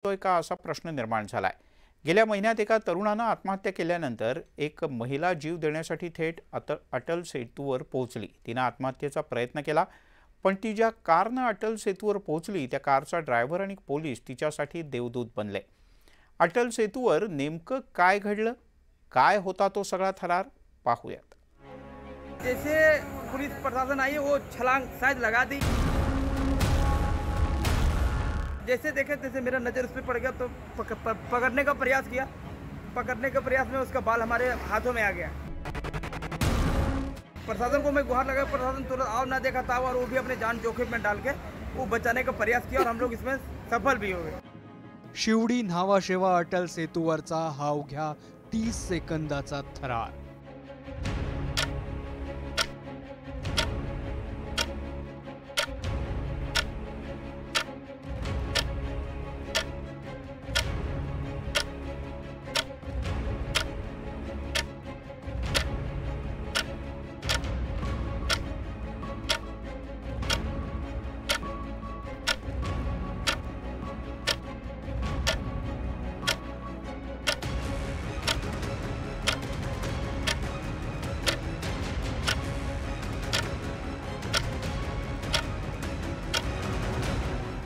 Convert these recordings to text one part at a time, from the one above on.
तो का असा प्रश्न निर्माण झालाय। गेल्या महिन्यात एका तरुणानं आत्महत्या केल्यानंतर एक महिला जीव देण्यासाठी थेट अटल सेतूवर पोहोचली। तिने आत्महत्येचा प्रयत्न केला, पण ती ज्या कारनं अटल सेतूवर पोहोचली त्या कारचा ड्रायव्हर आणि पोलीस तिच्यासाठी देवदूत बनले। अटल सेतूवर नेमकं काय घडलं, काय होता तो सगळा थरार, पाहूयात। जैसे पुलिस प्रशासन आई वो छलांग शायद लगा दी। जैसे देखे तैसे मेरा नज़र उस पर पड़ गया तो पकड़ने का प्रयास किया। पकड़ने के प्रयास में उसका बाल हमारे हाथों में आ गया। प्रशासन को मैं गुहार लगा, प्रशासन तुरंत आओ ना देखा था और वो भी अपने जान जोखिम में डाल के वो बचाने का प्रयास किया और हम लोग इसमें सफल भी हो गए। शिवडी न्हावाशेवा अटल सेतूवरचा हा अवघ्या 30 सेकंदाचा थरार।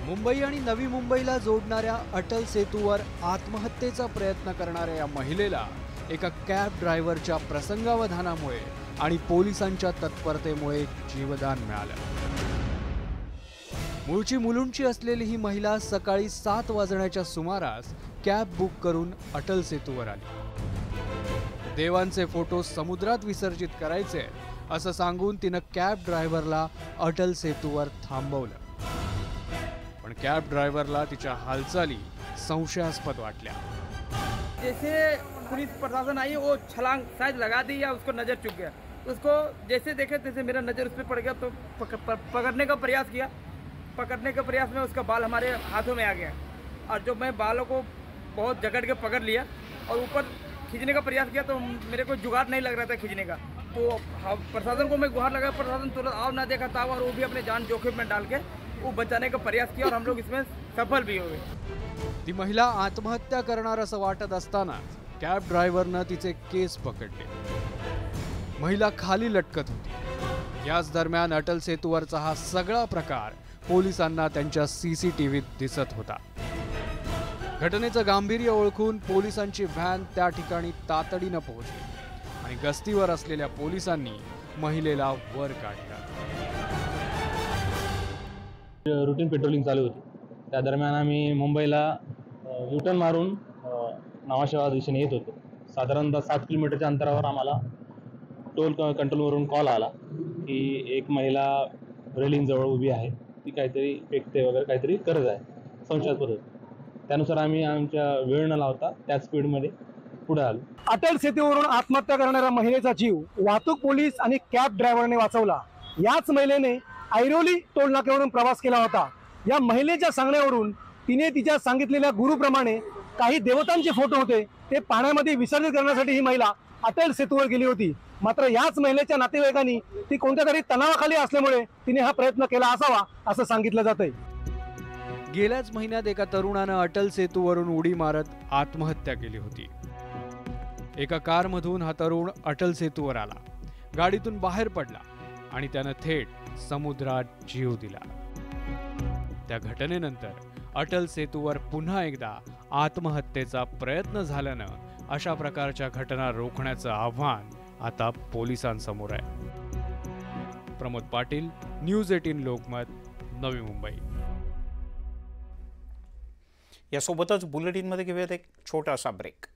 मुंबई आणि नवी मुंबईला जोडणाऱ्या अटल सेतूवर आत्महत्येचा प्रयत्न करणाऱ्या या महिलेला एका कॅब ड्रायव्हरच्या प्रसंगावधानामुळे आणि पोलिसांच्या तत्परतेमुळे जीवदान मिळालं। मूळची मुलुंडची असलेली ही महिला सकाळी 7 वाजण्याच्या सुमारास कॅब बुक करून अटल सेतूवर आली। देवांचे फोटो समुद्रात विसर्जित करायचे असं सांगून तिनं कॅब ड्रायव्हरला अटल सेतूवर थांबवलं, पण कॅब ड्रायव्हरला तिच्या हालचाली संशयास्पद वाटल्या। जैसे पुलिस प्रशासन आई वो छलांग शायद लगा दी या उसको नज़र चुक गया। उसको जैसे देखे तैसे मेरा नज़र उस पर पड़ गया तो पकड़ने का प्रयास किया। पकड़ने के प्रयास में उसका बाल हमारे हाथों में आ गया और जो मैं बालों को बहुत जकड़ के पकड़ लिया और ऊपर खींचने का प्रयास किया तो मेरे को जुगाड़ नहीं लग रहा था खींचने का। तो प्रशासन को मैं गुहार लगा, प्रशासन तुरंत आओ ना देखा था और वो भी अपने जान जोखिम में डाल के वो बचाने का प्रयास किया और हम लोग इसमें सफल भी हो गए। ती महिला आत्महत्या करणार असं वाटत असताना कॅब ड्रायव्हरनं तिचे केस पकडले। महिला खाली लटकत होती। याच दरम्यान अटल सेतूवरचा हा सगळा प्रकार पोलिसांना त्यांच्या सीसीटीव्हीत दिसत होता। घटनेचं गांभीर्य ओळखून पोलिसांची व्हॅन त्या ठिकाणी तातडीनं पोहोचली आणि गस्तीवर असलेल्या पोलिसांनी महिलेला वर काढलं। रूटीन पेट्रोलिंग चालू होती। त्या दरम्यान आम्ही मुंबईला युटर्न मारून न्हावाशेवा दिशेने येत होतो। साधारणतः 7 किलोमीटरच्या अंतरावर आम्हाला टोल कंट्रोलवरून कॉल आला की एक महिला रेलिंगजवळ उभी आहे, ती काहीतरी फेकते वगैरे काहीतरी करत आहे, संशयास्पद होतं। त्यानुसार आम्ही आमच्या वेळ न लावता त्याच स्पीडमध्ये पुढे आलो। अटल सेतूवरून आत्महत्या करणाऱ्या महिलेचा जीव वाहतूक पोलीस आणि कॅब ड्रायव्हरने वाचवला। याच महिलेने ऐरोली टोल नाक्यावरून प्रवास केला होता। या महिलेच्या सांगण्यावरून तिने तिच्या सांगितलेल्या गुरुप्रमाणे काही देवतांचे फोटो होते ते पाण्यामध्ये विसर्जित करण्यासाठी ही महिला अटल सेतूवर गेली होती। मात्र याच महिलेच्या नातेवाईकांनी ती कोणत्या तरी तणावाखाली असल्यामुळे तिने हा प्रयत्न केला असावा असं सांगितलं जातंय। गेल्याच महिन्यात एका तरुणानं अटल सेतूवरून उडी मारत आत्महत्या केली होती। एका कारमधून हा तरुण अटल सेतूवर आला, गाडीतून बाहेर पडला आणि त्यानं थेट समुद्रात जीव दिला। त्या घटनेनंतर अटल सेतूवर पुन्हा एकदा आत्महत्येचा प्रयत्न झाल्यानं अशा प्रकारच्या घटना रोखण्याचं आव्हान आता पोलिसांसमोर आहे। प्रमोद पाटील, न्यूज 18 लोकमत, नवी मुंबई। यासोबतच बुलेटिनमध्ये घेऊयात एक छोटासा ब्रेक।